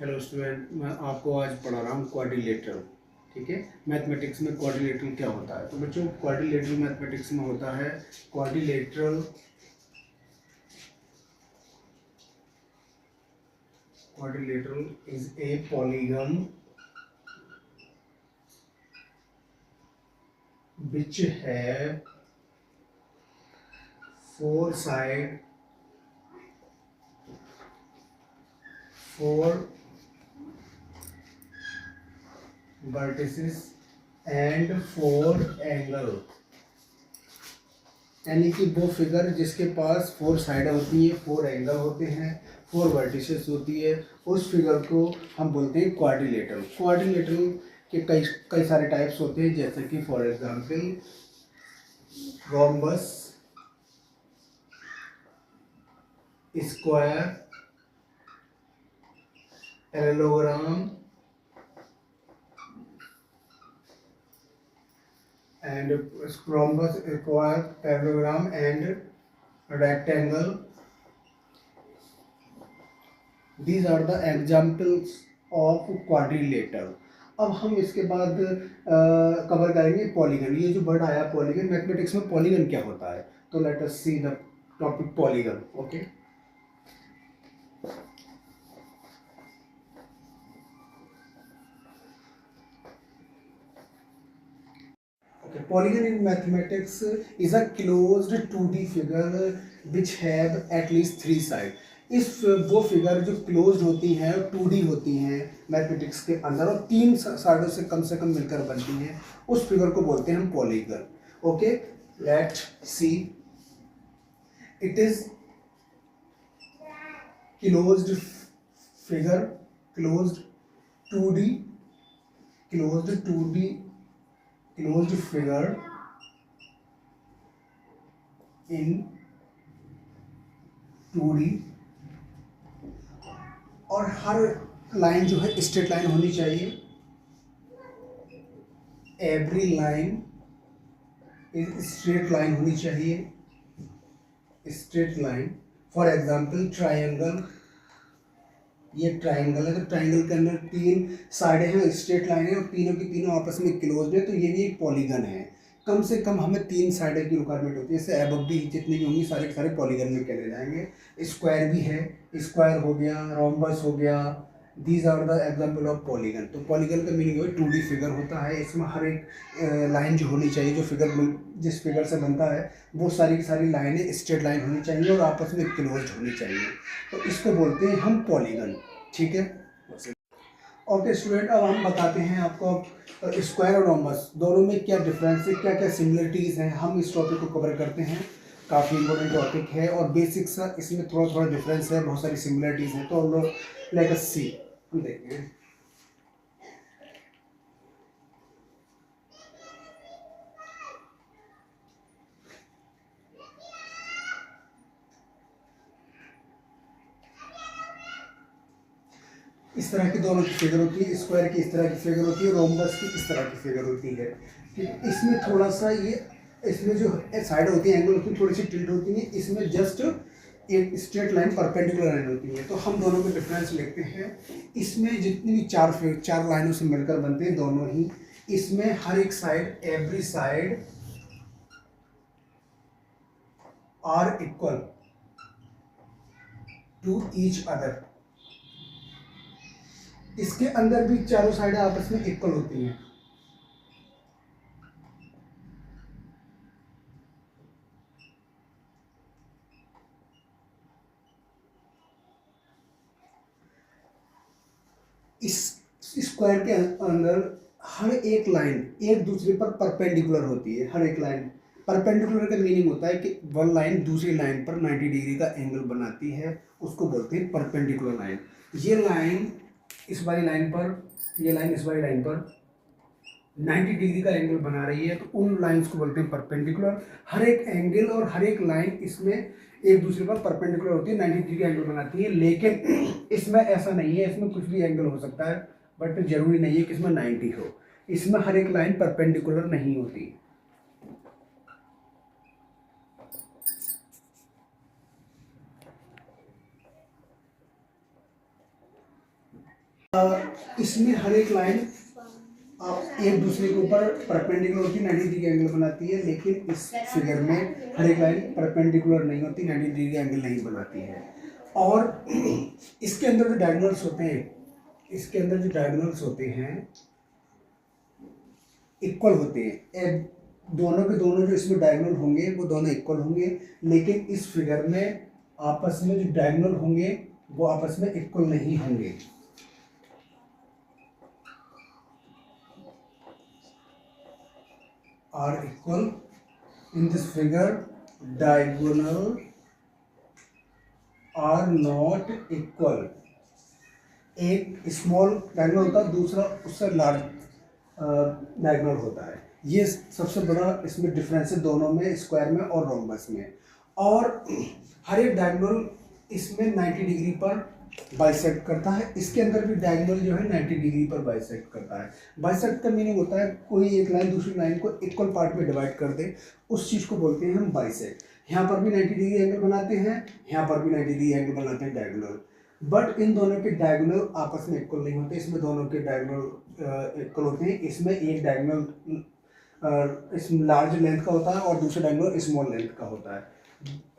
Hello student, मैं आपको आज पढ़ा रहा हूँ क्वाड्रिलेटरल। ठीक है, मैथमेटिक्स में क्वाड्रिलेटरल क्या होता है। तो बच्चों, क्वाड्रिलेटरल मैथमेटिक्स में होता है quadrilateral quadrilateral is a polygon which have four side, four vertices and four angle। यानी कि वो फिगर जिसके पास फोर साइड होती है, फोर एंगल होते हैं, फोर वर्टिसेस होती है, उस फिगर को हम बोलते हैं क्वाड्रिलेटरल। क्वाड्रिलेटरल के कई कई सारे टाइप्स होते हैं, जैसे कि for example rhombus, square, parallelogram and rhombus, square, parallelogram and rectangle. These are the examples of quadrilateral। अब हम इसके बाद कवर करेंगे पॉलीगन। ये जो वर्ड आया पॉलीगन, मैथमेटिक्स में पॉलीगन क्या होता है, तो let us see the topic polygon. Okay, polygon in mathematics is a closed 2D figure which have at least three sides। इस वो फिगर जो क्लोज्ड होती हैं 2D होती हैं मैथमेटिक्स के अंदर और तीन साइडों से कम मिलकर बनती हैं, उस फिगर को बोलते हैं हम polygon. Okay, let see, it is closed figure, closed 2D, closed 2D closed figure in 2D, और हर लाइन जो है स्ट्रेट लाइन होनी चाहिए। Every line is straight line होनी चाहिए, straight line. For example triangle, ये ट्रायंगल है, तो ट्रायंगल के अंदर तीन साइडें हैं, स्ट्रेट लाइन है और तीनों की तीनों आपस में क्लोज्ड है, तो ये भी एक पॉलीगन है। कम से कम हमें तीन साइडें की रिक्वायरमेंट होती है, इससे एबव भी जितने भी होंगी सारे के सारे पॉलीगन में चले जाएंगे। स्क्वायर भी है, स्क्वायर हो गया, रोम्बस हो गया, these are the example of polygon. तो पॉलीगन का मीनिंग है 2D फिगर होता है, इसमें हर एक लाइन जो होनी चाहिए, जो फिगर जिस फिगर से बनता है वो सारी की सारी लाइनें स्ट्रेट लाइन होनी चाहिए और आपस में क्लोज्ड होनी चाहिए, तो इसको बोलते हैं हम पॉलीगन। ठीक है, ओके स्टूडेंट, अब हम बताते हैं आपको स्क्वायर और रोम्बस दोनों में क्या डिफरेंस है, क्या क्या सिमिलरिटीज़ हैं, हम इस टॉपिक को कवर करते हैं। काफ़ी इंपॉर्टेंट टॉपिक है और बेसिक सा इसमें थोड़ा थोड़ा डिफरेंस है, बहुत सारी सिमिलरिटीज़ हैं, तो हम लोग लेट अस सी, हम देखते हैं। इस तरह की दोनों की फिगर होती है, स्क्वायर की इस तरह की फिगर होती है, रोम्बस की इस तरह की फिगर होती है। इसमें थोड़ा सा ये, इसमें जो साइड होती है एंगल होती है थोड़ी सी टिल्ट होती है, इसमें जस्ट एक स्ट्रेट लाइन परपेंडिकुलर लाइन होती है। तो हम दोनों के डिफरेंस लिखते हैं। इसमें जितनी भी चार लाइनों से मिलकर बनते हैं दोनों ही, इसमें हर एक side, every side are equal to each other. इसके अंदर भी चारों साइडें आपस में इक्वल होती हैं। इस स्क्वायर के अंदर हर एक लाइन एक दूसरे पर परपेंडिकुलर होती है। हर एक लाइन परपेंडिकुलर का मीनिंग होता है कि वन लाइन दूसरी लाइन पर 90 डिग्री का एंगल बनाती है, उसको बोलते हैं परपेंडिकुलर लाइन। ये लाइन इस वाली लाइन पर, ये लाइन इस वाली लाइन पर 90 डिग्री का एंगल बना रही है, तो उन लाइंस को बोलते हैं परपेंडिकुलर। हर एक एंगल और हर एक लाइन इसमें एक दूसरे पर परपेंडिकुलर होती है, 90 डिग्री का एंगल बनाती है। लेकिन इसमें ऐसा नहीं है, इसमें कुछ भी एंगल हो सकता है, बट जरूरी नहीं है कि इसमें 90 हो। इसमें हर एक लाइन परपेंडिकुलर नहीं होती। इसमें हर एक लाइन एक दूसरे के ऊपर परपेंडिकुलर होती है, 90 डिग्री एंगल बनाती है, लेकिन इस फिगर में हर एक लाइन परपेंडिकुलर नहीं होती, 90 डिग्री एंगल नहीं बनाती है। और इसके अंदर जो डायगोनल्स होते हैं, इसके अंदर जो डायगोनल्स होते हैं इक्वल होते हैं। दोनों के दोनों जो इसमें डायगोनल होंगे वो दोनों इक्वल होंगे, लेकिन इस फिगर में आपस में जो डायगोनल होंगे वो आपस में इक्वल नहीं होंगे। Are equal in this figure, diagonal are not equal. एक स्मॉल डायगोनल होता है, दूसरा उससे लार्ज डायगोनल होता है। ये सबसे बड़ा इसमें डिफरेंस है दोनों में, स्क्वायर में और रोम्बस में। और हर एक डायगोनल इसमें 90 डिग्री पर बाइसेक्ट करता है। इसके अंदर भी डायगोनल जो है 90 डिग्री पर बाइसेक्ट करता है। बाइसेक्ट का मीनिंग होता है कोई एक लाइन दूसरी लाइन को इक्वल पार्ट में डिवाइड कर दे, उस चीज़ को बोलते हैं हम बाइसेक्ट। यहाँ पर भी 90 डिग्री एंगल बनाते हैं, यहाँ पर भी 90 डिग्री एंगल बनाते हैं डायगोनल, बट इन दोनों के डायगोनल आपस में इक्वल नहीं होते। इसमें दोनों के डायगोनल इक्वल होते हैं। इसमें एक डायगोनल इस लार्ज लेंथ का होता है और दूसरा डायगोनल स्मॉल लेंथ का होता है।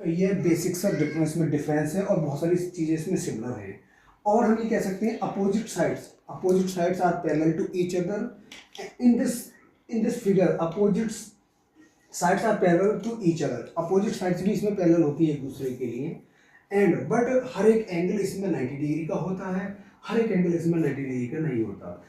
ये बेसिक सा डिफरेंस है और बहुत सारी चीज़ें इसमें सिमिलर हैं। और हम ये कह सकते हैं opposite sides are parallel to each other. In this figure opposite sides are parallel to each other. Opposite sides भी इसमें पैरेलल होती है एक दूसरे के लिए, एंड बट हर एक एंगल इसमें 90 डिग्री का होता है, हर एक एंगल इसमें 90 डिग्री का नहीं होता।